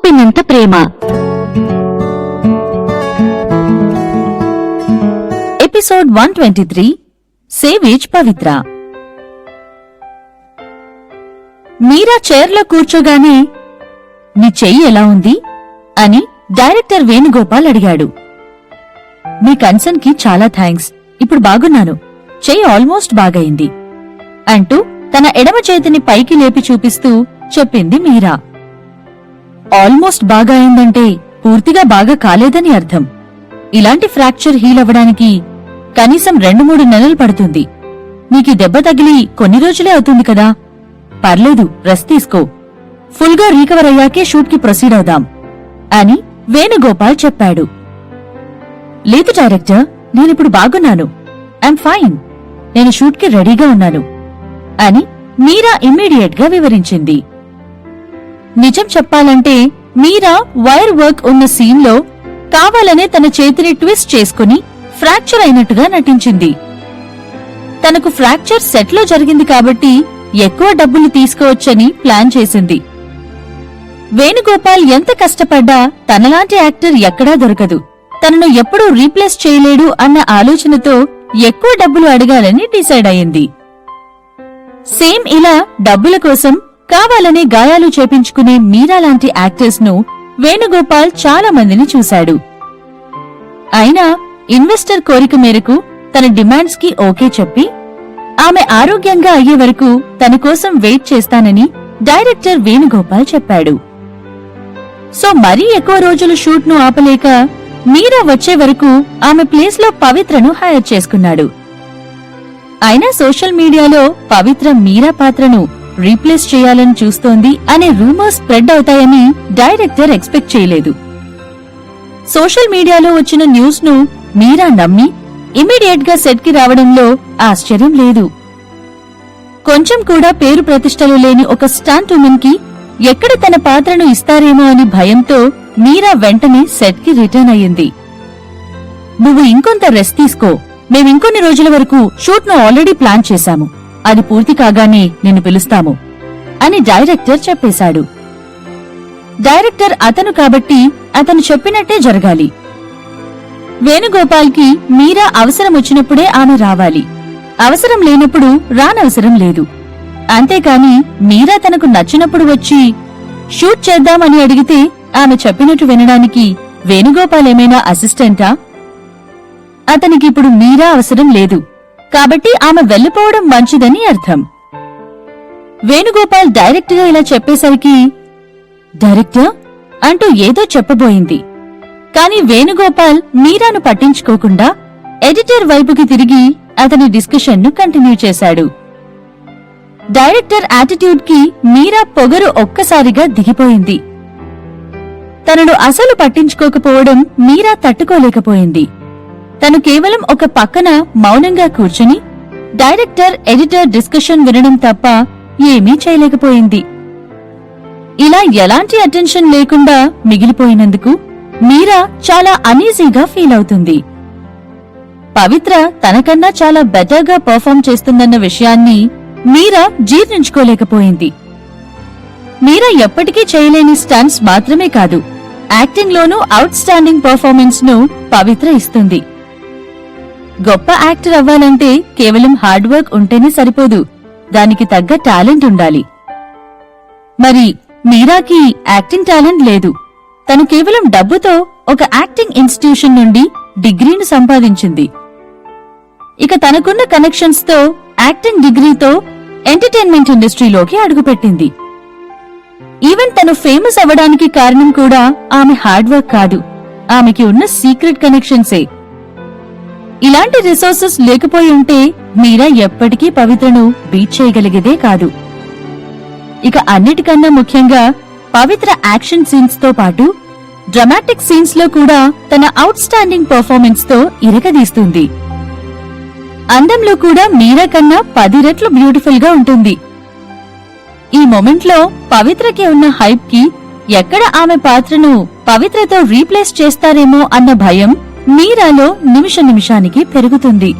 చెప్పినంత ప్రేమ. Episode 123 savage పవిత్ర. మీరా చైర్లో కూర్చోగానే నీ చెయ్యి ఎలా ఉంది అని డైరెక్టర్ వేణుగోపాల్ అడిగాడు. మీ కన్సర్న్ కి చాలా థ్యాంక్స్, ఇప్పుడు బాగున్నాను, చెయ్యి ఆల్మోస్ట్ బాగయింది అంటూ తన ఎడమ చేతిని పైకి లేపి చూపిస్తూ చెప్పింది మీరా. ఆల్మోస్ట్ బాగా అయిందంటే పూర్తిగా బాగా కాలేదని అర్థం. ఇలాంటి ఫ్రాక్చర్ హీల్ అవ్వడానికి కనీసం 2-3 నెలలు పడుతుంది. నీకీ దెబ్బ తగిలి కొన్ని రోజులే అవుతుంది కదా, పర్లేదు, రెస్ట్ తీసుకో, ఫుల్ గా రీకవర్ అయ్యాకే షూట్ కి ప్రొసీడ్ అవుదాం అని వేణుగోపాల్ చెప్పాడు. లేదు డైరెక్టర్, నేనిప్పుడు బాగున్నాను, ఐఎమ్ ఫైన్, నేను షూట్ కి రెడీగా ఉన్నాను అని మీరా ఇమ్మీడియట్ గా వివరించింది. నిజం చెప్పాలంటే మీరా వైర్ వర్క్ ఉన్న సీన్లో కావాలనే తన చేతిని ట్విస్ట్ చేసుకుని ఫ్రాక్చర్ అయినట్టుగా నటించింది. తనకు ఫ్రాక్చర్ సెట్లో జరిగింది కాబట్టి ఎక్కువ డబ్బులు తీసుకోవచ్చని ప్లాన్ చేసింది. వేణుగోపాల్ ఎంత కష్టపడ్డా తనలాంటి యాక్టర్ ఎక్కడా దొరకదు, తనను ఎప్పుడూ రీప్లేస్ చేయలేడు అన్న ఆలోచనతో ఎక్కువ డబ్బులు అడగాలని డిసైడ్ అయింది. సేమ్ ఇలా డబ్బుల కోసం కావాలనే గాయాలు చేపించుకునే మీరా లాంటి యాక్టర్స్ ను వేణుగోపాల్ చాలా మందిని చూశాడు. అయినా ఇన్వెస్టర్ కోరిక మేరకు తన డిమాండ్స్ కి ఓకే చెప్పి ఆమె ఆరోగ్యంగా అయ్యే వరకు తన కోసం వెయిట్ చేస్తానని డైరెక్టర్ వేణుగోపాల్ చెప్పాడు. సో మరీ ఎక్కువ రోజులు షూట్ ను ఆపలేక మీరా వచ్చే వరకు ఆమె ప్లేస్ లో పవిత్రను హైర్ చేసుకున్నాడు. అయినా సోషల్ మీడియాలో పవిత్ర మీరా పాత్రను రీప్లేస్ చేయాలని చూస్తోంది అనే రూమర్స్ స్ప్రెడ్ అవుతాయని డైరెక్టర్ ఎక్స్పెక్ట్ చేయలేదు. సోషల్ మీడియాలో వచ్చిన న్యూస్ ను మీరా నమ్మి ఇమీడియట్ గా సెట్ కి రావడంలో ఆశ్చర్యం లేదు. కొంచెం కూడా పేరు ప్రతిష్టలు లేని ఒక స్టంట్ ఉమెన్ కి ఎక్కడ తన పాత్రను ఇస్తారేమో అని భయంతో మీరా వెంటనే సెట్ కి రిటర్న్ అయ్యింది. నువ్వు ఇంకొంత రెస్ట్ తీసుకో, మేమింకొన్ని రోజుల వరకు షూట్ ను ఆల్రెడీ ప్లాన్ చేశాము, అది పూర్తి కాగానే నిన్ను పిలుస్తాము అని డైరెక్టర్ చెప్పేశాడు. డైరెక్టర్ అతను కాబట్టి అతను చెప్పినట్టే జరగాలి. వేణుగోపాల్ కి మీరా అవసరం వచ్చినప్పుడే ఆమె రావాలి, అవసరం లేనప్పుడు రానవసరం లేదు. అంతేకాని మీరా తనకు నచ్చినప్పుడు వచ్చి షూట్ చేద్దామని అడిగితే ఆమె చెప్పినట్టు వినడానికి వేణుగోపాల్ ఏమైనా అసిస్టెంటా? అతనికిప్పుడు మీరా అవసరం లేదు కాబట్టి ఆమె వెళ్లిపోవడం మంచిదని అర్థం. వేణుగోపాల్ డైరెక్ట్ గా ఇలా చెప్పేసరికి డైరెక్టర్ అంటూ ఏదో చెప్పబోయింది. కాని వేణుగోపాల్ మీరాను పట్టించుకోకుండా ఎడిటర్ వైపుకి తిరిగి అతని డిస్కషన్ ను కంటిన్యూ చేశాడు. డైరెక్టర్ యాటిట్యూడ్ కి మీరా పొగరు ఒక్కసారిగా దిగిపోయింది. తనను అసలు పట్టించుకోకపోవడం మీరా తట్టుకోలేకపోయింది. తను కేవలం ఒక పక్కన మౌనంగా కూర్చుని డైరెక్టర్ ఎడిటర్ డిస్కషన్ వినడం తప్ప ఏమీ చేయలేకపోయింది. ఇలా ఎలాంటి అటెన్షన్ లేకుండా మిగిలిపోయినందుకు మీరా చాలా అనీజీగా ఫీల్ అవుతుంది. పవిత్ర తనకన్నా చాలా బెటర్గా పర్ఫార్మ్ చేస్తుందన్న విషయాన్ని మీరా జీర్ణించుకోలేకపోయింది. మీరా ఎప్పటికీ చేయలేని స్టంట్స్ మాత్రమే కాదు, యాక్టింగ్ లోనూ అవుట్ స్టాండింగ్ పర్ఫార్మెన్స్ ను పవిత్ర ఇస్తుంది. గొప్ప యాక్టర్ అవ్వాలంటే కేవలం హార్డ్ వర్క్ ఉంటేనే సరిపోదు, దానికి తగ్గ టాలెంట్ ఉండాలి. మరి మీరాకి యాక్టింగ్ టాలెంట్ లేదు. తను కేవలం డబ్బుతో ఒక యాక్టింగ్ ఇన్స్టిట్యూషన్ నుండి డిగ్రీని సంపాదించింది. ఇక తనకున్న కనెక్షన్స్ తో యాక్టింగ్ డిగ్రీతో ఎంటర్టైన్మెంట్ ఇండస్ట్రీలోకి అడుగుపెట్టింది. ఈవెన్ తను ఫేమస్ అవ్వడానికి కారణం కూడా ఆమె హార్డ్ వర్క్ కాదు, ఆమెకి ఉన్న సీక్రెట్ కనెక్షన్సే. ఇలాంటి రిసోర్సెస్ లేకపోయి ఉంటే మీరా ఎప్పటికీ పవిత్రను బీట్ చేయగలిగేదే కాదు. ఇక అన్నిటికన్నా ముఖ్యంగా పవిత్ర యాక్షన్ సీన్స్ తో పాటు డ్రామాటిక్ సీన్స్ లో కూడా తన అవుట్ స్టాండింగ్ పర్ఫార్మెన్స్ తో ఇరగదీస్తుంది. అందంలో కూడా మీరా కన్నా 10 రెట్లు బ్యూటిఫుల్ గా ఉంటుంది. ఈ మొమెంట్ లో పవిత్రకి ఉన్న హైప్ కి ఎక్కడ ఆమె పాత్రను పవిత్రతో రీప్లేస్ చేస్తారేమో అన్న భయం మీరాలో నిమిషానికి పెరుగుతుంది.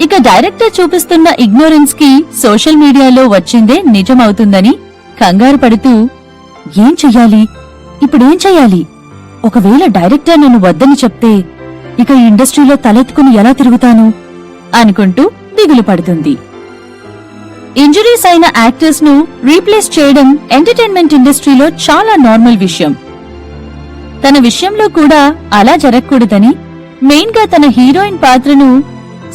ఇక డైరెక్టర్ చూపిస్తున్న ఇగ్నోరెన్స్ కి సోషల్ మీడియాలో వచ్చిందే నిజమవుతుందని కంగారు పడుతూ ఏం చెయ్యాలి, ఇప్పుడేం చెయ్యాలి? ఒకవేళ డైరెక్టర్ నన్ను వద్దని చెప్తే ఇక ఈ ఇండస్ట్రీలో తలెత్తుకుని ఎలా తిరుగుతాను అనుకుంటూ దిగులు పడుతుంది. ఇంజురీస్ అయిన యాక్టర్స్ ను రీప్లేస్ చేయడం ఎంటర్టైన్మెంట్ ఇండస్ట్రీలో చాలా నార్మల్ విషయం. తన విషయంలో కూడా అలా జరగకూడదని మెయిన్ గా తన హీరోయిన్ పాత్రను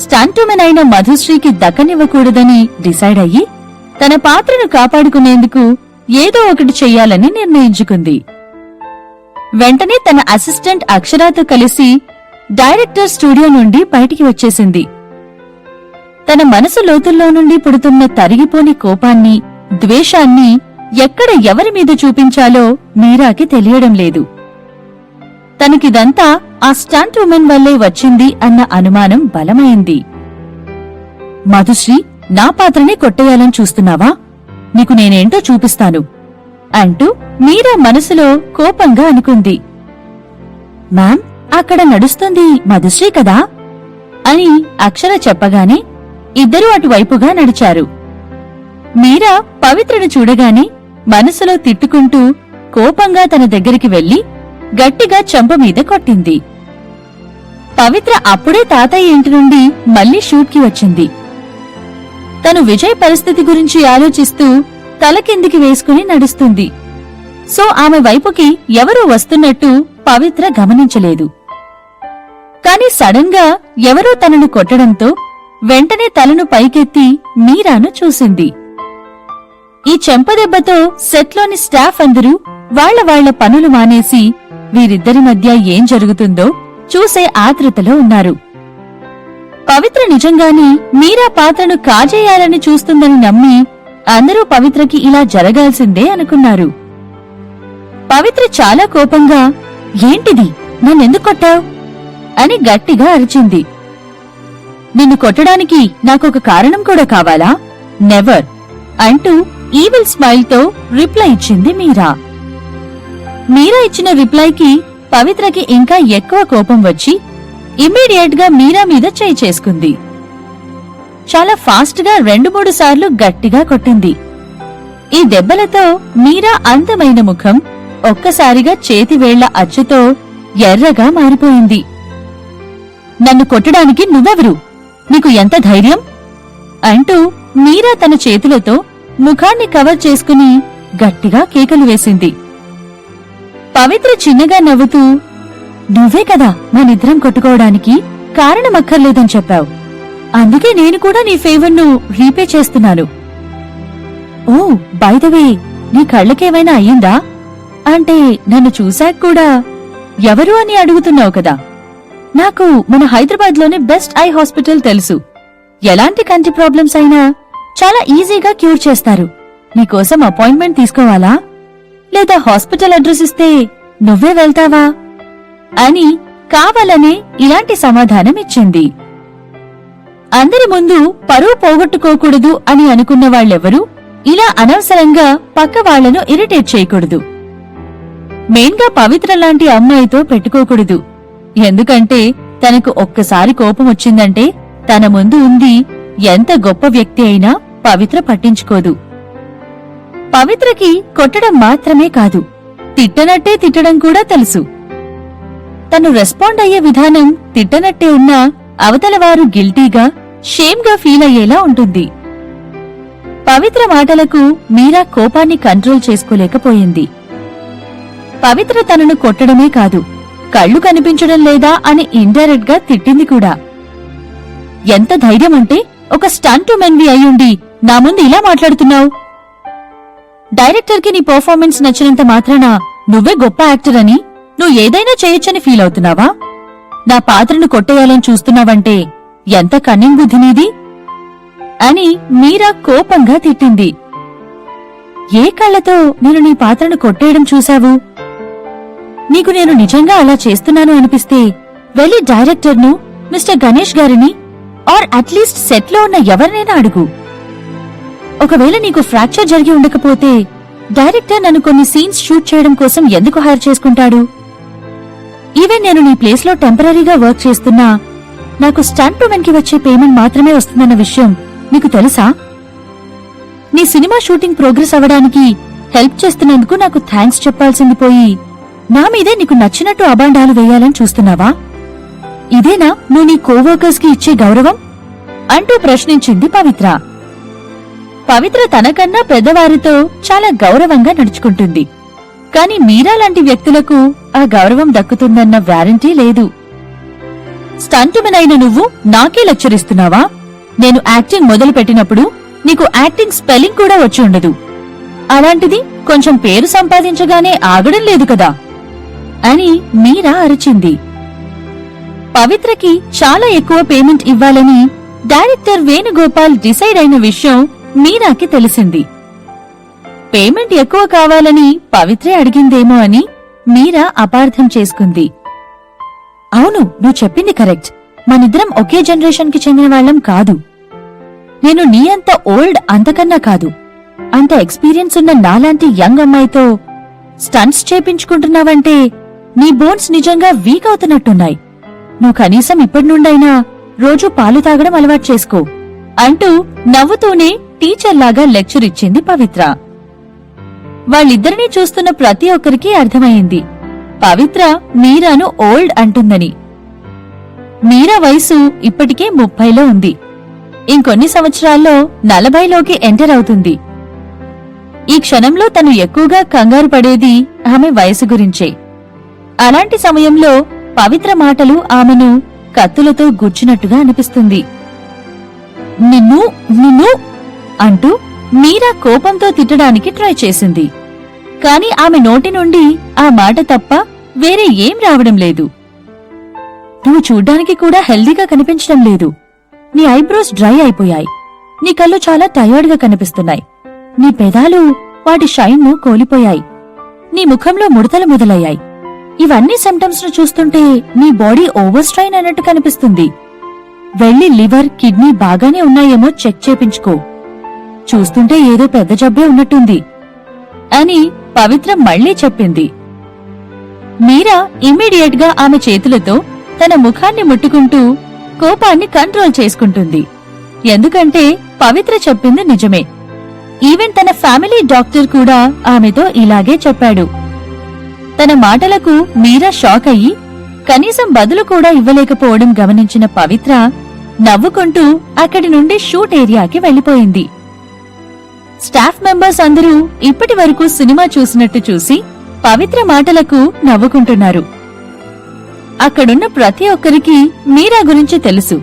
స్టంటుమెన్ అయిన మధుశ్రీకి దక్కనివ్వకూడదని డిసైడ్ అయ్యి తన పాత్రను కాపాడుకునేందుకు ఏదో ఒకటి చెయ్యాలని నిర్ణయించుకుంది. వెంటనే తన అసిస్టెంట్ అక్షరాతో కలిసి డైరెక్టర్ స్టూడియో నుండి బయటికి వచ్చేసింది. తన మనసు లోతుల్లో నుండి పుడుతున్న తరిగిపోని కోపాన్ని, ద్వేషాన్ని ఎక్కడ ఎవరి మీద చూపించాలో మీరాకి తెలియడం లేదు. తనకిదంతా ఆ స్టంట్ ఉమెన్ వల్లే వచ్చింది అన్న అనుమానం బలమైంది. మధుశ్రీ, నా పాత్రనే కొట్టేయాలని చూస్తున్నావా? నీకు నేనేంటో చూపిస్తాను అంటూ మీరా మనసులో కోపంగా అనుకుంది. మ్యామ్, అక్కడ నడుస్తుంది మధుశ్రీ కదా అని అక్షర చెప్పగానే ఇద్దరూ అటువైపుగా నడిచారు. మీరా పవిత్రను చూడగానే మనసులో తిట్టుకుంటూ కోపంగా తన దగ్గరికి వెళ్లి గట్టిగా చెంప మీద కొట్టింది. పవిత్ర అప్పుడే తాతయ్య ఇంటి నుండి మళ్లీ షూట్కి వచ్చింది. తను విజయ్ పరిస్థితి గురించి ఆలోచిస్తూ తల కిందికి వేసుకుని నడుస్తుంది. సో ఆమె వైపుకి ఎవరో వస్తున్నట్టు పవిత్ర గమనించలేదు. కాని సడన్ గా ఎవరో తనను కొట్టడంతో వెంటనే తలను పైకెత్తి మీరాను చూసింది. ఈ చెంపదెబ్బతో సెట్లోని స్టాఫ్ అందరూ వాళ్ల పనులు మానేసి వీరిద్దరి మధ్య ఏం జరుగుతుందో చూసే ఆతృతలో ఉన్నారు. పవిత్ర నిజంగానే మీరా పాత్రను కాజేయాలని చూస్తుందని నమ్మి అందరూ పవిత్రకి ఇలా జరగాల్సిందే అనుకున్నారు. పవిత్ర చాలా కోపంగా, ఏంటిది, నన్నెందుకు కొట్టావ్ అని గట్టిగా అరిచింది. నిన్ను కొట్టడానికి నాకొక కారణం కూడా కావాలా? నెవర్ అంటూ ఈవిల్ స్మైల్ తో రిప్లై ఇచ్చింది మీరా. మీరా ఇచ్చిన రిప్లైకి పవిత్రకి ఇంకా ఎక్కువ కోపం వచ్చి ఇమ్మీడియట్ గా మీరా మీద చేయి చేసుకుంది. చాలా ఫాస్ట్ గా 2-3 సార్లు గట్టిగా కొట్టింది. ఈ దెబ్బలతో మీరా అందమైన ముఖం ఒక్కసారిగా చేతివేళ్ల అచ్చుతో ఎర్రగా మారిపోయింది. నన్ను కొట్టడానికి నువ్వెవరు? నీకు ఎంత ధైర్యం? అంటూ మీరా తన చేతులతో ముఖాన్ని కవర్ చేసుకుని గట్టిగా కేకలు వేసింది. పవిత్ర చిన్నగా నవ్వుతూ, నువ్వే కదా మనిద్దరం కొట్టుకోవడానికి కారణమక్కర్లేదని చెప్పావు. అందుకే నేను కూడా నీ ఫేవర్ను రీపే చేస్తున్నాను. ఓ, బై ద వే, నీ కళ్ళకేమైనా అయ్యిందా? అంటే నన్ను చూశాక కూడా ఎవరు అని అడుగుతున్నావు కదా. నాకు మన హైదరాబాద్లోని బెస్ట్ ఐ హాస్పిటల్ తెలుసు. ఎలాంటి కంటి ప్రాబ్లమ్స్ అయినా చాలా ఈజీగా క్యూర్ చేస్తారు. నీకోసం అపాయింట్మెంట్ తీసుకోవాలా? లేదా హాస్పిటల్ అడ్రస్ ఇస్తే నువ్వే వెళ్తావా అని కావాలనే ఇలాంటి సమాధానం ఇచ్చింది. అందరి ముందు పరువు పోగొట్టుకోకూడదు అని అనుకున్న వాళ్ళెవరూ ఇలా అనవసరంగా పక్క వాళ్లను ఇరిటేట్ చేయకూడదు. మెయిన్గా పవిత్ర లాంటి అమ్మాయితో పెట్టుకోకూడదు. ఎందుకంటే తనకు ఒక్కసారి కోపం వచ్చిందంటే తన ముందు ఉంది ఎంత గొప్ప వ్యక్తి అయినా పవిత్ర పట్టించుకోదు. పవిత్రకి కొట్టడం మాత్రమే కాదు, తిట్టనట్టే తిట్టడం కూడా తెలుసు. తను రెస్పాండ్ అయ్యే విధానం తిట్టనట్టే ఉన్నా అవతలవారు గిల్టీగా, షేమ్గా ఫీల్ అయ్యేలా ఉంటుంది. పవిత్ర మాటలకు మీరా కోపాన్ని కంట్రోల్ చేసుకోలేకపోయింది. పవిత్ర తనను కొట్టడమే కాదు, కళ్ళు కనిపించడం లేదా అని ఇండైరెక్ట్ గా తిట్టింది కూడా. ఎంత ధైర్యమంటే ఒక స్టంట్ ఉమెన్వి అయ్యుండి నా ముందు ఇలా మాట్లాడుతున్నావు? డైరెక్టర్కి నీ పర్ఫార్మెన్స్ నచ్చినంత మాత్రాన నువ్వే గొప్ప యాక్టర్ అని నువ్వు ఏదైనా చేయొచ్చని ఫీల్ అవుతున్నావా? నా పాత్రను కొట్టేయాలని చూస్తున్నావంటే ఎంత కన్నింగ్ బుద్ధి నీది అని మీరా కోపంగా తిట్టింది. ఏ కళ్లతో నేను నీ పాత్రను కొట్టేయడం చూశావు? నీకు నేను నిజంగా అలా చేస్తున్నాను అనిపిస్తే వెళ్ళి డైరెక్టర్ను, మిస్టర్ గణేష్ గారిని ఆర్ అట్లీస్ట్ సెట్లో ఉన్న ఎవరినైనా అడుగు. ఒకవేళ నీకు ఫ్రాక్చర్ జరిగి ఉండకపోతే డైరెక్టర్ నన్ను కొన్ని సీన్స్ షూట్ చేయడం కోసం ఎందుకు హైర్ చేసుకుంటాడు? ఈవెన్ నేను నీ ప్లేస్లో టెంపరీగా వర్క్ చేస్తున్నా నాకు స్టంట్ ఉమెన్కి వచ్చే పేమెంట్ మాత్రమే వస్తుందన్న విషయం నీకు తెలుసా? నీ సినిమా షూటింగ్ ప్రోగ్రెస్ అవ్వడానికి హెల్ప్ చేస్తున్నందుకు నాకు థ్యాంక్స్ చెప్పాల్సింది పోయి నా మీదే నీకు నచ్చినట్టు అబాండాలు వేయాలని చూస్తున్నావా? ఇదేనా నువ్వు నీ కోవర్కర్స్ కి ఇచ్చే గౌరవం అంటూ ప్రశ్నించింది పవిత్ర. పవిత్ర తనకన్నా పెద్దవారితో చాలా గౌరవంగా నడుచుకుంటుంది. కాని మీరా లాంటి వ్యక్తులకు ఆ గౌరవం దక్కుతుందన్న వ్యారంటీ లేదు. స్టంటుమెన్ అయిన నువ్వు నాకే లెక్చరిస్తున్నావా? నేను యాక్టింగ్ మొదలుపెట్టినప్పుడు నీకు యాక్టింగ్ స్పెల్లింగ్ కూడా వచ్చి ఉండదు. అలాంటిది కొంచెం పేరు సంపాదించగానే ఆగడం లేదు కదా అని మీరా అరిచింది. పవిత్రకి చాలా ఎక్కువ పేమెంట్ ఇవ్వాలని డైరెక్టర్ వేణుగోపాల్ డిసైడ్ అయిన విషయం మీరాకి తెలిసింది. పేమెంట్ ఎక్కువ కావాలని పవిత్రే అడిగిందేమో అని మీరా అపార్థం చేసుకుంది. అవును, నువ్వు చెప్పింది కరెక్ట్. మనిద్దరం ఒకే జనరేషన్ కి చెందిన వాళ్ళం కాదు. నేను నీ అంత ఓల్డ్ అంతకన్నా కాదు. అంత ఎక్స్పీరియన్స్ ఉన్న నాలాంటి యంగ్ అమ్మాయితో స్టంట్స్ చేపించుకుంటున్నావంటే నీ బోన్స్ నిజంగా వీక్ అవుతున్నట్టున్నాయి. నువ్వు కనీసం ఇప్పటి నుండైనా రోజూ పాలు తాగడం అలవాటు చేసుకో అంటూ నవ్వుతూనే టీచర్లాగా లెక్చర్ ఇచ్చింది పవిత్ర. వాళ్ళిద్దరినీ చూస్తున్న ప్రతి ఒక్కరికి అర్థమయ్యింది పవిత్ర మీరాను ఓల్డ్ అంటుందని. మీరా వయసు ఇప్పటికే 30లో ఉంది. ఇంకొన్ని సంవత్సరాల్లో 40లోకి ఎంటర్ అవుతుంది. ఈ క్షణంలో తను ఎక్కువగా కంగారు పడేది ఆమె వయసు గురించే. అలాంటి సమయంలో పవిత్ర మాటలు ఆమెను కత్తులతో గుచ్చినట్టుగా అనిపిస్తుంది. నిన్ను నిన్ను అంటూ మీరా కోపంతో తిట్టడానికి ట్రై చేసింది. కాని ఆమె నోటి నుండి ఆ మాట తప్ప వేరే ఏం రావడం లేదు. నువ్వు చూడ్డానికి కూడా హెల్దీగా కనిపించడం లేదు. నీ ఐబ్రోస్ డ్రై అయిపోయాయి. నీ కళ్ళు చాలా టయర్డ్ గా కనిపిస్తున్నాయి. నీ పెదాలు వాటి షైన్ ను కోల్పోయాయి. నీ ముఖంలో ముడతలు మొదలయ్యాయి. ఇవన్నీ సిమ్టమ్స్ ను చూస్తుంటే నీ బాడీ ఓవర్ స్ట్రైన్ అన్నట్టు కనిపిస్తుంది. వెళ్లి లివర్, కిడ్నీ బాగానే ఉన్నాయేమో చెక్ చేపించుకో. చూస్తుంటే ఏదో పెద్ద జబ్బే ఉన్నట్టుంది అని పవిత్ర మళ్లీ చెప్పింది. మీరా ఇమ్మీడియట్ గా ఆమె చేతులతో తన ముఖాన్ని ముట్టుకుంటూ కోపాన్ని కంట్రోల్ చేసుకుంటుంది. ఎందుకంటే పవిత్ర చెప్పింది నిజమే. ఈవెన్ తన ఫ్యామిలీ డాక్టర్ కూడా ఆమెతో ఇలాగే చెప్పాడు. తన మాటలకు మీరా షాక్ అయ్యి కనీసం బదులు కూడా ఇవ్వలేకపోవడం గమనించిన పవిత్ర నవ్వుకుంటూ అక్కడి నుండి షూట్ ఏరియాకి వెళ్లిపోయింది. స్టాఫ్ మెంబర్స్ అందరూ ఇప్పటి వరకు సినిమా చూసినట్టు చూసి పవిత్ర మాటలకు నవ్వుకుంటున్నారు. అక్కడున్న ప్రతి ఒక్కరికి మీరా గురించి తెలుసు.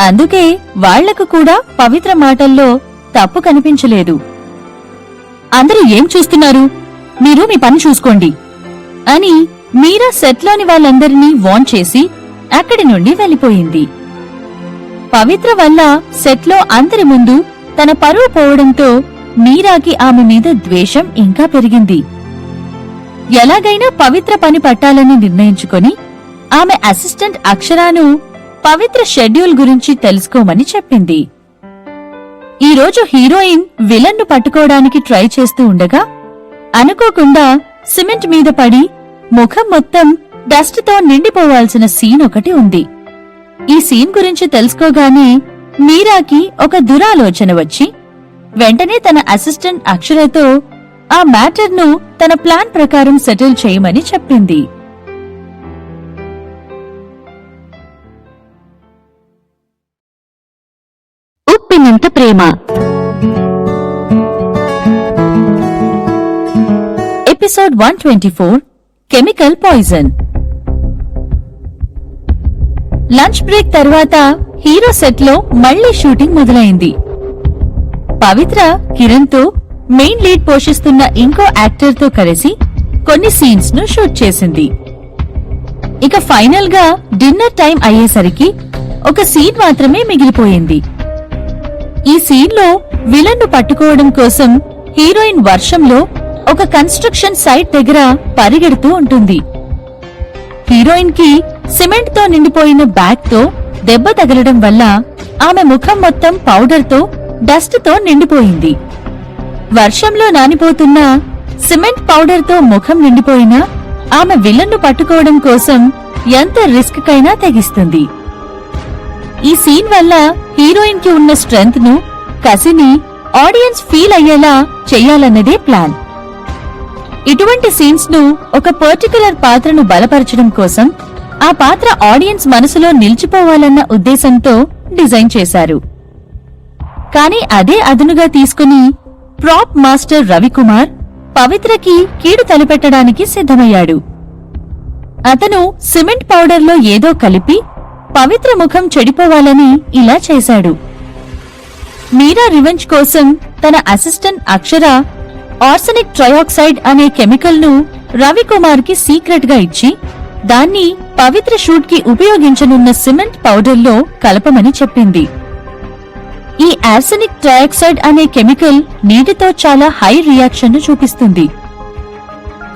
అందుకే వాళ్లకు కూడా పవిత్ర మాటల్లో తప్పు కనిపించలేదు. అందరూ ఏం చూస్తున్నారు? మీరు మీ పని చూసుకోండి అని మీరా సెట్లోని వాళ్ళందరినీ వార్న్ చేసి అక్కడి నుండి వెళ్లిపోయింది. పవిత్ర వల్ల సెట్లో అందరి ముందు తన పరువు పోవడంతో మీరాకి ఆమె మీద ద్వేషం ఇంకా పెరిగింది. ఎలాగైనా పవిత్ర పని పట్టాలని నిర్ణయించుకొని ఆమె అసిస్టెంట్ అక్షరాను పవిత్ర షెడ్యూల్ గురించి తెలుసుకోమని చెప్పింది. ఈరోజు హీరోయిన్ విలన్ను పట్టుకోవడానికి ట్రై చేస్తూ ఉండగా అనుకోకుండా సిమెంట్ మీద పడి ముఖం మొత్తం డస్ట్ తో నిండిపోవాల్సిన సీన్ ఒకటి ఉంది. ఈ సీన్ గురించి తెలుసుకోగానే మీరాకి ఒక దురాలోచన వచ్చి వెంటనే తన అసిస్టెంట్ అక్షరతో ఆ మ్యాటర్ను తన ప్లాన్ ప్రకారం సెటిల్ చేయమని చెప్పింది. Uppenantha Prema episode 124 chemical poison. Lunch break తర్వాత హీరో సెట్ లో మళ్లీ షూటింగ్ మొదలైంది. పవిత్ర కిరణ్ తో మెయిన్ లీడ్ పోషిస్తున్న ఇంకో యాక్టర్ తో కలిసి కొన్ని సీన్స్ ను షూట్ చేసింది. ఇక ఫైనల్ గా డిన్నర్ టైం అయ్యేసరికి ఒక సీన్ మాత్రమే మిగిలిపోయింది. ఈ సీన్ లో విలన్ ను పట్టుకోవడం కోసం హీరోయిన్ వర్షంలో ఒక కన్స్ట్రక్షన్ సైట్ దగ్గర పరిగెడుతూ ఉంటుంది. హీరోయిన్ కి సిమెంట్ తో నిండిపోయిన బ్యాగ్ తో దెబ్బ తగలడం వల్ల ఆమె ముఖం మొత్తం పౌడర్ తో డస్ట్ తో నిండిపోయింది. వర్షంలో నానిపోతున్న సిమెంట్ పౌడర్ తో ముఖం నిండిపోయినా ఆమె విలన్ను పట్టుకోవడం కోసం ఎంత రిస్క్ కైనా తెగిస్తుంది. ఈ సీన్ వల్ల హీరోయిన్ కి ఉన్న స్ట్రెంగ్త్ ను, కసిని ఆడియన్స్ ఫీల్ అయ్యేలా చెయ్యాలన్నదే ప్లాన్. ఇటువంటి సీన్స్ ను ఒక పర్టిక్యులర్ పాత్రను బలపరచడం కోసం ఆ పాత్ర ఆడియన్స్ మనసులో నిలిచిపోవాలన్న ఉద్దేశంతో డిజైన్ చేశారు. కానీ అదే అదునుగా తీసుకుని ప్రాప్ మాస్టర్ రవికుమార్ పవిత్రకి కీడు తలపెట్టడానికి సిద్ధమయ్యాడు. అతను సిమెంట్ పౌడర్లో ఏదో కలిపి పవిత్ర ముఖం చెడిపోవాలని ఇలా చేశాడు. మీరా రివెంజ్ కోసం తన అసిస్టెంట్ అక్షర ఆర్సెనిక్ ట్రయాక్సైడ్ అనే కెమికల్ ను రవికుమార్ కి సీక్రెట్ గా ఇచ్చి దాన్ని పవిత్ర షూట్ కి ఉపయోగించనున్న సిమెంట్ పౌడర్లో కలపమని చెప్పింది. ఈ ఆర్సెనిక్ ట్రయాక్సైడ్ అనే కెమికల్ నీటితో చాలా హై రియాక్షన్ ను చూపిస్తుంది.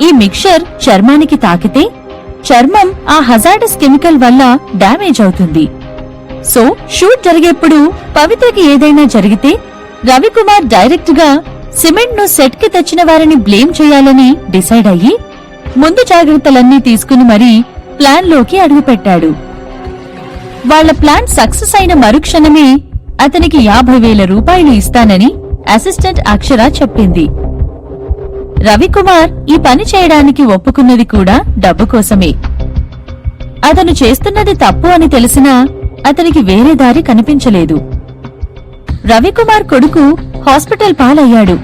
ఈ మిక్చర్ చర్మానికి తాకితే చర్మం ఆ హజార్డస్ కెమికల్ వల్ల డ్యామేజ్ అవుతుంది. సో షూట్ జరిగేప్పుడు పవిత్రకి ఏదైనా జరిగితే రవికుమార్ డైరెక్ట్ గా సిమెంట్ ను సెట్ కి తెచ్చిన వారిని బ్లేమ్ చేయాలని డిసైడ్ అయ్యి ముందు జాగ్రత్తలన్నీ తీసుకుని మరీ ప్లాన్ లోకి అడుగుపెట్టాడు. వాళ్ల ప్లాన్ సక్సెస్ అయిన మరుక్షణమే అతనికి 50,000 రూపాయలు ఇస్తానని అసిస్టెంట్ అక్షర చెప్పింది. రవికుమార్ ఈ పని చేయడానికి ఒప్పుకున్నది కూడా డబ్బు కోసమే. అతను చేస్తున్నది తప్పు అని తెలిసినా అతనికి వేరే దారి కనిపించలేదు. రవికుమార్ కొడుకు హాస్పిటల్ పాలయ్యాడు.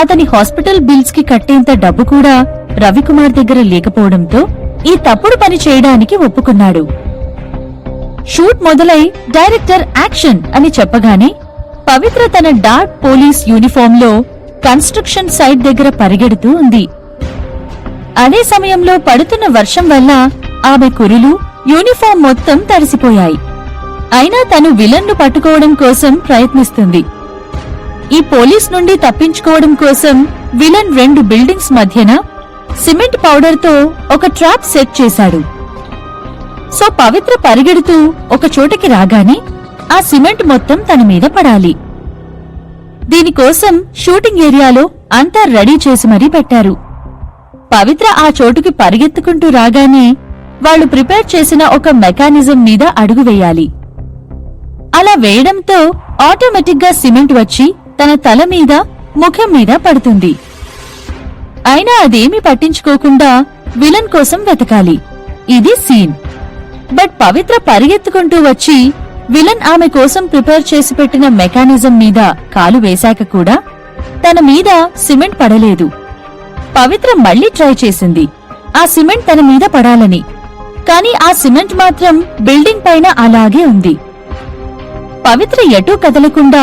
అతని హాస్పిటల్ బిల్స్ కి కట్టేంత డబ్బు కూడా రవికుమార్ దగ్గర లేకపోవడంతో ఈ తప్పుడు పని చేయడానికి ఒప్పుకున్నాడు. షూట్ మొదలై డైరెక్టర్ యాక్షన్ అని చెప్పగానే పవిత్ర తన డార్క్ పోలీస్ యూనిఫామ్ లో కన్స్ట్రక్షన్ సైట్ దగ్గర పరిగెడుతూ ఉంది. అదే సమయంలో పడుతున్న వర్షం వల్ల ఆమె కురులు యూనిఫామ్ మొత్తం తడిసిపోయాయి. అయినా తను విలన్ ను పట్టుకోవడం కోసం ప్రయత్నిస్తుంది. ఈ పోలీస్ నుండి తప్పించుకోవడం కోసం విలన్ 2 బిల్డింగ్స్ మధ్యన సిమెంట్ పౌడర్ తో ఒక ట్రాప్ సెట్ చేశాడు. సో పవిత్ర పరిగెడుతూ ఒక చోటకి రాగానే ఆ సిమెంట్ మొత్తం తన మీద పడాలి. దీనికోసం షూటింగ్ ఏరియాలో అంతా రెడీ చేసి మరీ పెట్టారు. పవిత్ర ఆ చోటుకి పరిగెత్తుకుంటూ రాగానే వాళ్లు ప్రిపేర్ చేసిన ఒక మెకానిజం మీద అడుగు వేయాలి. అలా వేయడంతో ఆటోమేటిక్ గా సిమెంట్ వచ్చి తన తల మీద ముఖం మీద పడుతుంది. అయినా అదేమీ పట్టించుకోకుండా విలన్ కోసం వెతకాలి. ఇది సీన్. బట్ పవిత్ర పరిగెత్తుకుంటూ వచ్చి విలన్ ఆమె కోసం ప్రిపేర్ చేసి పెట్టిన మెకానిజం మీద కాలు వేశాక కూడా తన మీద సిమెంట్ పడలేదు. పవిత్ర మళ్లీ ట్రై చేసింది ఆ సిమెంట్ తన మీద పడాలని. కాని ఆ సిమెంట్ మాత్రం బిల్డింగ్ పైన అలాగే ఉంది. పవిత్ర ఎటూ కదలకుండా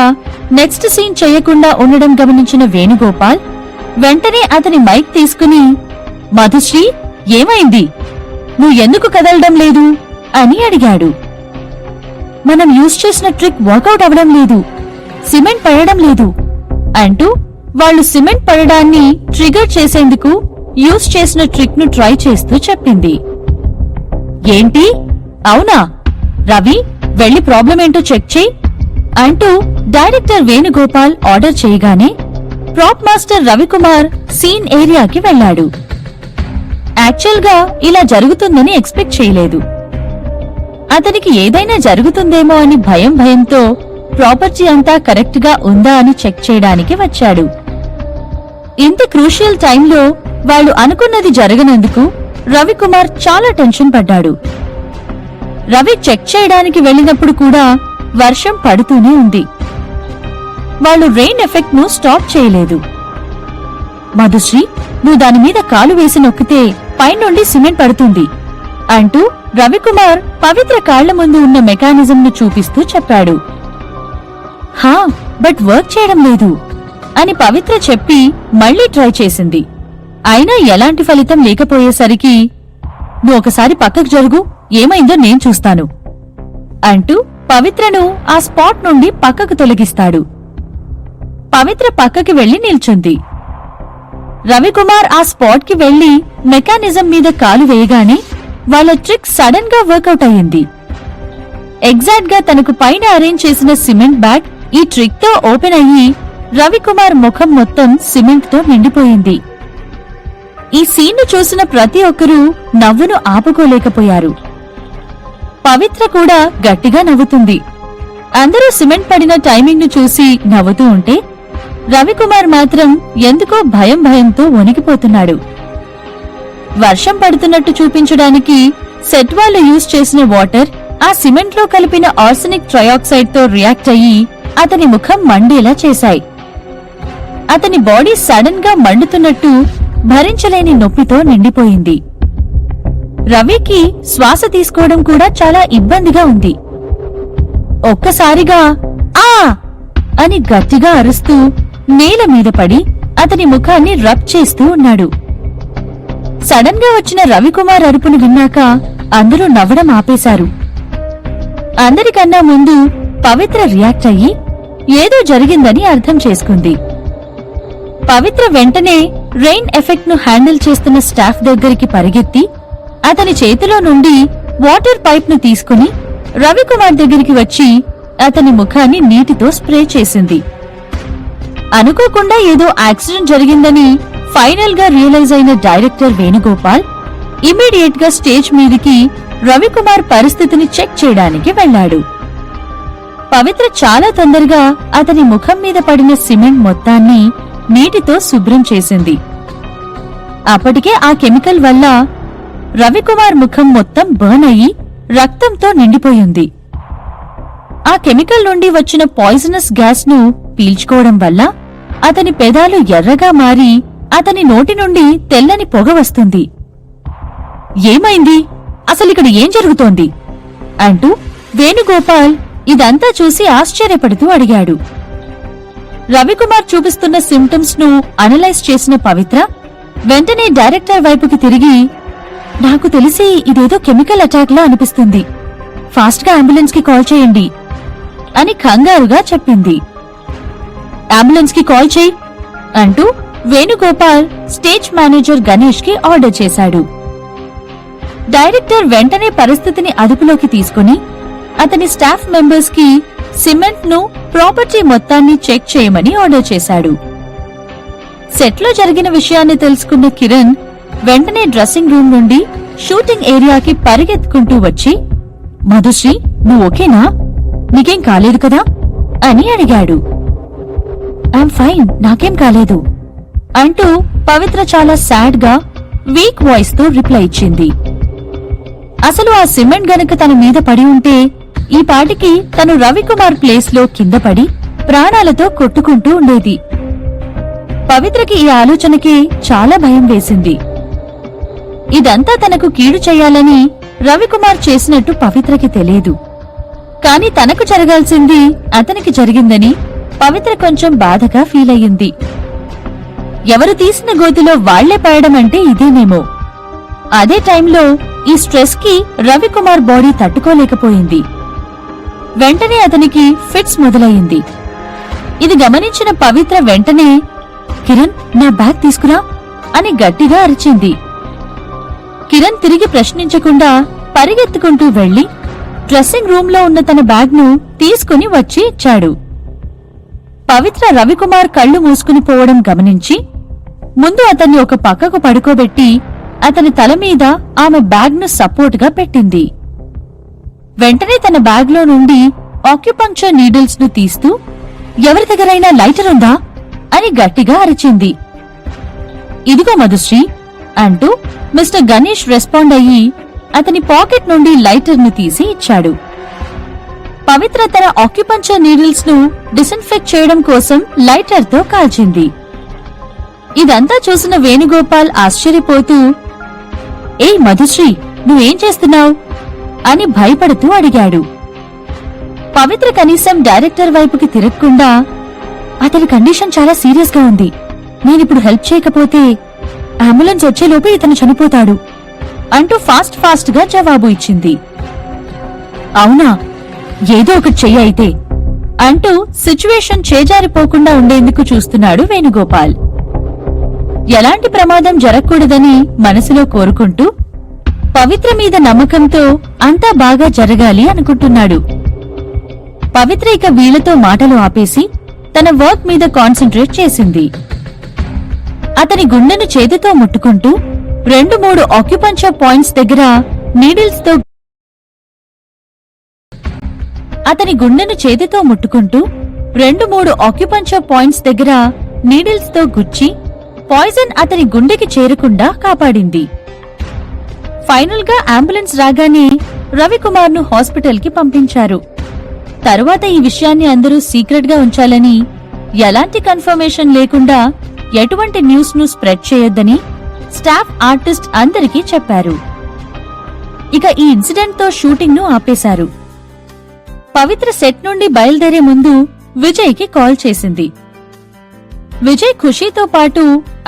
నెక్స్ట్ సీన్ చేయకుండా ఉండడం గమనించిన వేణుగోపాల్ వెంటనే అతని మైక్ తీసుకుని, మధుశ్రీ ఏమైంది? నువ్వు ఎందుకు కదలడం లేదు అని అడిగాడు. మనం యూజ్ చేసిన ట్రిక్ వర్కౌట్ అవడం లేదు, సిమెంట్ పడడం లేదు అంటూ వాళ్లు సిమెంట్ పడడాన్ని ట్రిగర్ చేసేందుకు యూజ్ చేసిన ట్రిక్ ను ట్రై చేస్తూ చెప్పింది. ఏంటి? అవునా? రవి వెళ్లి ప్రాబ్లం ఏంటో చెక్ చేయి అంటూ డైరెక్టర్ వేణుగోపాల్ ఆర్డర్ చేయగానే ప్రాప్ మాస్టర్ రవికుమార్ సీన్ ఏరియాకి వెళ్లాడు. యాక్చువల్ గా ఇలా జరుగుతుందని ఎక్స్పెక్ట్ చేయలేదు. అతనికి ఏదైనా జరుగుతుందేమో అని భయంతో ప్రాపర్టీ అంతా కరెక్ట్ గా ఉందా అని చెక్ చేయడానికి వచ్చాడు. ఇంత క్రూషియల్ టైంలో వాళ్లు అనుకున్నది జరగనందుకు రవికుమార్ చాలా టెన్షన్ పడ్డాడు. రవి చెక్ చేయడానికి వెళ్లినప్పుడు కూడా వర్షం పడుతూనే ఉంది. వాళ్లు రెయిన్ ఎఫెక్ట్ ను స్టాప్ చేయలేదు. మధుశ్రీ, నువ్వు దానిమీద కాలు వేసి నొక్కితే పైనుండి సిమెంట్ పడుతుంది అంటూ రవికుమార్ పవిత్ర కాళ్ల ముందు ఉన్న మెకానిజం ను చూపిస్తూ చెప్పాడు. హా, బట్ వర్క్ చేయడం లేదు అని పవిత్ర చెప్పి మళ్లీ ట్రై చేసింది. అయినా ఎలాంటి ఫలితం లేకపోయేసరికి నువ్వు ఒకసారి పక్కకు జరుగు, ఏమైందో నేను చూస్తాను అంటూ పవిత్రను ఆ స్పాట్ నుండి పక్కకు తొలగిస్తాడు. పవిత్ర పక్కకి వెళ్లి నిల్చుంది. రవికుమార్ ఆ స్పాట్ కి వెళ్లి మెకానిజం మీద కాలు వేయగానే వాళ్ళ ట్రిక్ సడన్ గా వర్కౌట్ అయ్యింది. ఎగ్జాక్ట్ గా తనకు పైన అరేంజ్ చేసిన సిమెంట్ బ్యాగ్ ఈ ట్రిక్ తో ఓపెన్ అయ్యి రవికుమార్ ముఖం మొత్తం సిమెంట్ తో నిండిపోయింది. ఈ సీన్ ను చూసిన ప్రతి ఒక్కరూ నవ్వును ఆపుకోలేకపోయారు. పవిత్ర కూడా గట్టిగా నవ్వుతుంది. అందరూ సిమెంట్ పడిన టైమింగ్ ను చూసి నవ్వుతూ ఉంటే రవికుమార్ మాత్రం ఎందుకో భయంతో వణికిపోతున్నాడు. వర్షం పడుతున్నట్టు చూపించడానికి సెట్ వాళ్ళు యూజ్ చేసిన వాటర్ ఆ సిమెంట్ లో కలిపిన ఆర్సెనిక్ ట్రయాక్సైడ్ తో రియాక్ట్ అయ్యి అతని ముఖం మండేలా చేశాయి. అతని బాడీ సడన్ గా మండుతున్నట్టు భరించలేని నొప్పితో నిండిపోయింది. రవికి శ్వాస తీసుకోవడం కూడా చాలా ఇబ్బందిగా ఉంది. ఒక్కసారిగా ఆ అని గట్టిగా అరుస్తూ నేల మీద పడి అతని ముఖాన్ని రబ్ చేస్తూ ఉన్నాడు. సడన్ గా వచ్చిన రవికుమార్ అరుపును విన్నాక అందరూ నవ్వడం ఆపేశారు. అందరికన్నా ముందు పవిత్ర రియాక్ట్ అయ్యి ఏదో జరిగిందని అర్థం చేసుకుంది. పవిత్ర వెంటనే రెయిన్ ఎఫెక్ట్ ను హ్యాండిల్ చేస్తున్న స్టాఫ్ దగ్గరికి పరిగెత్తి అతని చేతిలో నుండి వాటర్ పైప్ ను తీసుకుని రవికుమార్ దగ్గరికి వచ్చి అతని ముఖాన్ని నీటితో స్ప్రే చేసింది. అనుకోకుండా ఏదో యాక్సిడెంట్ జరిగిందని ఫైనల్ గా రియలైజ్ అయిన డైరెక్టర్ వేణుగోపాల్ ఇమ్మీడియట్ గా స్టేజ్ మీదికి రవికుమార్ పరిస్థితిని చెక్ చేయడానికి వెళ్లాడు. పవిత్ర చాలా తొందరగా అతని ముఖం మీద పడిన సిమెంట్ మొత్తాన్ని నీటితో శుభ్రం చేసింది. అప్పటికే ఆ కెమికల్ వల్ల రవికుమార్ ముఖం మొత్తం బర్న్ అయ్యి రక్తంతో నిండిపోయింది. ఆ కెమికల్ నుండి వచ్చిన పాయిజనస్ గ్యాస్ ను పీల్చుకోవడం వల్ల అతని పెదాలు ఎర్రగా మారి అతని నోటి నుండి తెల్లని పొగ వస్తుంది. ఏమైంది? అసలిక్కడ ఏం జరుగుతోంది? అంటూ వేణుగోపాల్ ఇదంతా చూసి ఆశ్చర్యపడుతూ అడిగాడు. రవికుమార్ చూపిస్తున్న సిమ్టమ్స్ ను అనలైజ్ చేసిన పవిత్ర వెంటనే డైరెక్టర్ వైపుకి తిరిగి, నాకు తెలిసి ఇదేదో కెమికల్ అటాక్ లా అనిపిస్తుంది, ఫాస్ట్ గా అంబులెన్స్ కి కాల్ చేయండి అని కంగారుగా చెప్పింది. అంబులెన్స్ కి కాల్ చేయి అంటూ వేణుగోపాల్ స్టేజ్ మేనేజర్ గణేష్ కి ఆర్డర్ చేశాడు. డైరెక్టర్ వెంటనే పరిస్థితిని అదుపులోకి తీసుకుని అతని స్టాఫ్ మెంబర్స్ కి సిమెంట్ ను ప్రాపర్టీ మొత్తాన్ని చెక్ చేయమని ఆర్డర్ చేశాడు. సెట్లో జరిగిన విషయాన్ని తెలుసుకున్న కిరణ్ వెంటనే డ్రెస్సింగ్ రూమ్ నుండి షూటింగ్ ఏరియాకి పరిగెత్తుకుంటూ వచ్చి, మధుశ్రీ నువ్వు ఓకేనా? నీకేం కాలేదు కదా అని అడిగాడు. ఐఎమ్ ఫైన్, నాకేం కాలేదు అంటూ పవిత్ర చాలా సాడ్ గా వీక్ వాయిస్ తో రిప్లై ఇచ్చింది. అసలు ఆ సిమెంట్ గనక తన మీద పడి ఉంటే ఈ పాటికి తను రవికుమార్ ప్లేస్ లో కింద పడి ప్రాణాలతో కొట్టుకుంటూ ఉండేది. పవిత్రకి ఈ ఆలోచనకి చాలా భయం వేసింది. ఇదంతా తనకు కీడు చెయ్యాలని రవికుమార్ చేసినట్టు పవిత్రకి తెలియదు. కాని తనకు జరగాల్సింది అతనికి జరిగిందని పవిత్ర కొంచెం బాధగా ఫీల్ అయ్యింది. ఎవరు తీసిన గోతిలో వాళ్లే పడడం అంటే ఇదేనేమో. అదే టైంలో ఈ స్ట్రెస్ కి రవికుమార్ బాడీ తట్టుకోలేకపోయింది. వెంటనే అతనికి ఫిట్స్ మొదలయ్యింది. ఇది గమనించిన పవిత్ర వెంటనే, కిరణ్ నా బ్యాగ్ తీసుకురా అని గట్టిగా అరిచింది. కిరణ్ తిరిగి ప్రశ్నించకుండా పరిగెత్తుకుంటూ వెళ్లి డ్రెస్సింగ్ రూమ్ లో ఉన్న తన బ్యాగ్ ను తీసుకుని వచ్చి ఇచ్చాడు. పవిత్ర రవికుమార్ కళ్లు మూసుకుని పోవడం గమనించి ముందు అతన్ని ఒక పక్కకు పడుకోబెట్టి అతని తల మీద ఆమె బ్యాగ్ ను సపోర్ట్ గా పెట్టింది. వెంటనే తన బ్యాగ్ లో నుండి ఆక్యుపంక్చర్ నీడిల్స్ ను తీస్తూ, ఎవరి దగ్గరైనా లైటర్ ఉందా అని గట్టిగా అరిచింది. ఇదిగో మధుశ్రీ అంటూ మిస్టర్ గణేష్ రెస్పాండ్ అయ్యి అతని పాకెట్ నుండి లైటర్ ను తీసి ఇచ్చాడు. పవిత్ర తన ఆక్యుపంక్చర్ నీడిల్స్ ను డిస్ఇన్ఫెక్ట్ చేయడం కోసం లైటర్ తో కాల్చింది. ఇదంతా చూసిన వేణుగోపాల్ ఆశ్చర్యపోతూ, ఏయ్ మధుశ్రీ నువ్వేం చేస్తున్నావు అని భయపడుతూ అడిగాడు. పవిత్ర కనీసం డైరెక్టర్ వైపుకి తిరగకుండా, అతని కండిషన్ చాలా సీరియస్ గా ఉంది, నేనిప్పుడు హెల్ప్ చేయకపోతే అంబులెన్స్ వచ్చేలోపే ఇతను చనిపోతాడు అంటూ ఫాస్ట్ గా జవాబు ఇచ్చింది. అవునా, ఏదో ఒకటి చెయ్యి అయితే అంటూ సిచ్యువేషన్ చేజారిపోకుండా ఉండేందుకు చూస్తున్నాడు వేణుగోపాల్. ఎలాంటి ప్రమాదం జరగకూడదని మనసులో కోరుకుంటూ పవిత్ర మీద నమ్మకంతో అంతా బాగా జరగాలి అనుకుంటున్నాడు. పవిత్ర ఇక వీళ్లతో మాటలు ఆపేసి తన వర్క్ మీద కాన్సంట్రేట్ చేసింది. అతని గుండెను చేతితో ముట్టుకుంటూ 2-3 ఆక్యుపంక్చర్ పాయింట్స్ దగ్గర నీడిల్స్ తో 2-3 ఆక్యుపంచర్ పాయింట్స్ దగ్గర నీడిల్స్ తో గుచ్చి పాయిజన్ అతని గుండెకి చేరకుండా కాపాడింది. ఫైనల్ గా అంబులెన్స్ రాగానే రవికుమార్ ను హాస్పిటల్ కి పంపించారు. తరువాత ఈ విషయాన్ని అందరూ సీక్రెట్ గా ఉంచాలని, ఎలాంటి కన్ఫర్మేషన్ లేకుండా ఎటువంటి న్యూస్ ను స్ప్రెడ్ చేయొద్దని స్టాఫ్ ఆర్టిస్ట్ అందరికీ చెప్పారు. ఇక ఈ ఇన్సిడెంట్ తో షూటింగ్ ను ఆపేశారు. పవిత్ర సెట్ నుండి బయలుదేరే ముందు విజయ్ కి కాల్ చేసింది. విజయ్ ఖుషీతో పాటు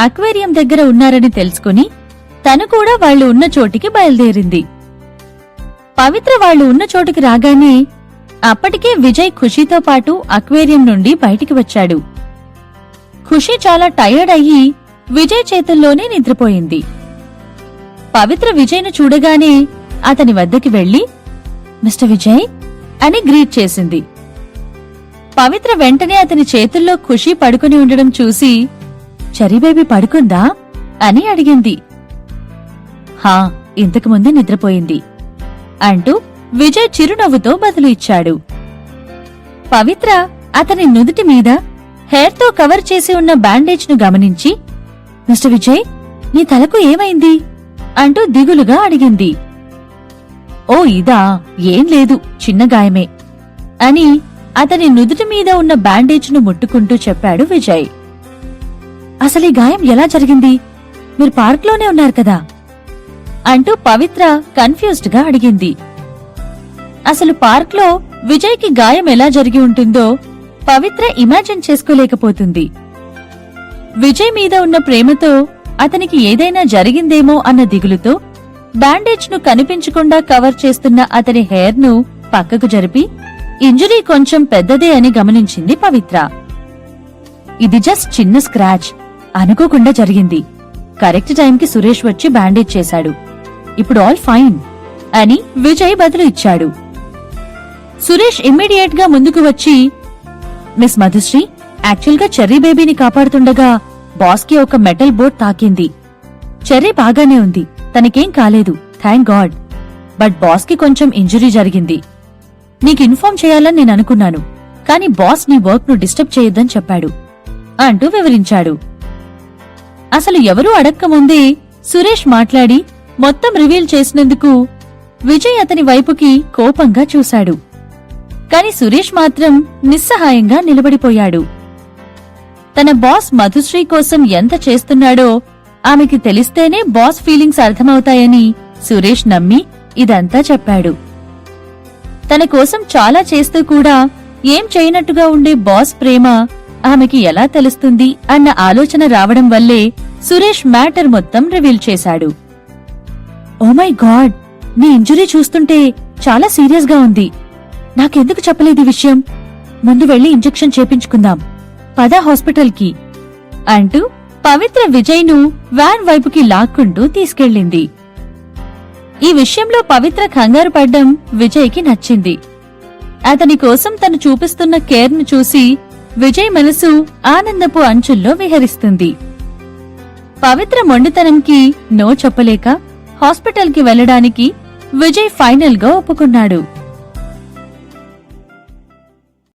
అక్వేరియం దగ్గర ఉన్నారని తెలుసుకుని తను కూడా వాళ్లు ఉన్న చోటికి బయలుదేరింది. పవిత్ర వాళ్లు ఉన్న చోటుకి రాగానే అప్పటికే విజయ్ ఖుషీతో పాటు అక్వేరియం నుండి బయటికి వచ్చాడు. ఖుషీ చాలా టయర్డ్ అయ్యి విజయ్ చేతుల్లోనే నిద్రపోయింది. పవిత్ర విజయ్ను చూడగానే అతని వద్దకి వెళ్లి మిస్టర్ విజయ్ అని గ్రీట్ చేసింది. పవిత్ర వెంటనే అతని చేతుల్లో ఖుషీ పడుకుని ఉండడం చూసి చెర్రీబేబీ పడుకుందా అని అడిగింది. హా, ఇంతకు ముందే నిద్రపోయింది అంటూ విజయ్ చిరునవ్వుతో బదులు ఇచ్చాడు. పవిత్ర అతని నుదుటి మీద హెయిర్ తో కవర్ చేసి ఉన్న బ్యాండేజ్ ను గమనించి మిస్టర్ విజయ్, నీ తలకు ఏమైంది అంటూ దిగులుగా అడిగింది. ఓ ఇదా, ఏం లేదు, చిన్న గాయమే అని అతని నుదుటి మీద ఉన్న బ్యాండేజ్ ను ముట్టుకుంటూ చెప్పాడు విజయ్. అసలు ఈ గాయం ఎలా జరిగింది? మీరు పార్క్లోనే ఉన్నారు కదా అంటూ పవిత్ర కన్ఫ్యూజ్డ్ గా అడిగింది. అసలు పార్క్లో విజయ్ కి గాయం ఎలా జరిగి ఉంటుందో పవిత్ర ఇమాజిన్ చేసుకోలేకపోతుంది. విజయ్ మీద ఉన్న ప్రేమతో అతనికి ఏదైనా జరిగిందేమో అన్న దిగులుతో బ్యాండేజ్ ను కనిపించకుండా కవర్ చేస్తున్న అతని హెయిర్ ను పక్కకు జరిపి ఇంజరీ కొంచెం పెద్దదే అని గమనించింది పవిత్ర. ఇది జస్ట్ చిన్న స్క్రాచ్, అనుకోకుండా జరిగింది. కరెక్ట్ టైంకి సురేష్ వచ్చి బ్యాండేజ్ చేశాడు. ఇప్పుడు ఆల్ ఫైన్ అని విజయ్ బదులు ఇచ్చాడు. సురేష్ ఇమ్మీడియట్ గా ముందుకు వచ్చి మిస్ మధుశ్రీ, యాక్చువల్ గా చెర్రీ బేబీని కాపాడుతుండగా బాస్ కి ఒక మెటల్ బోర్డ్ తాకింది. చెర్రీ బాగానే ఉంది, తనకేం కాలేదు, థ్యాంక్ గాడ్. బట్ బాస్ కి కొంచెం ఇంజరీ జరిగింది. నీకు ఇన్ఫార్మ్ చేయాలని నేను అనుకున్నాను, కానీ బాస్ నీ వర్క్ ను డిస్టర్బ్ చేయొద్దని చెప్పాడు అంటూ వివరించాడు. అసలు ఎవరూ అడక్కముందే సురేష్ మాట్లాడి మొత్తం రివీల్ చేసినందుకు విజయ్ అతని వైపుకి కోపంగా చూశాడు. కాని సురేష్ మాత్రం నిస్సహాయంగా నిలబడిపోయాడు. తన బాస్ మధుశ్రీ కోసం ఎంత చేస్తున్నాడో ఆమెకి తెలిస్తేనే బాస్ ఫీలింగ్స్ అర్థమవుతాయని సురేష్ నమ్మి ఇదంతా చెప్పాడు. తన కోసం చాలా చేస్తూ కూడా ఏం చేయనట్టుగా ఉండే బాస్ ప్రేమ ఆమెకి ఎలా తెలుస్తుంది అన్న ఆలోచన రావడం వల్లే సురేష్ మ్యాటర్ మొత్తం రివీల్ చేశాడు. ఓ మై గాడ్, నీ ఇంజరీ చూస్తుంటే చాలా సీరియస్ గా ఉంది. నాకెందుకు చెప్పలేదు ఈ విషయం? ముందు వెళ్లి ఇంజెక్షన్ చేపించుకుందాం, పద హాస్పిటల్కి అంటూ పవిత్ర విజయ్ ను వ్యాన్ వైపుకి లాక్కుంటూ తీసుకెళ్ళింది. ఈ విషయంలో పవిత్ర కంగారు పడ్డం విజయ్కి నచ్చింది. అతని కోసం తను చూపిస్తున్న కేర్ ను చూసి విజయ్ మనసు ఆనందపు అంచుల్లో విహరిస్తుంది. పవిత్ర మొండితనంకి నో చెప్పలేక హాస్పిటల్కి వెళ్లడానికి విజయ్ ఫైనల్ గా ఒప్పుకున్నాడు.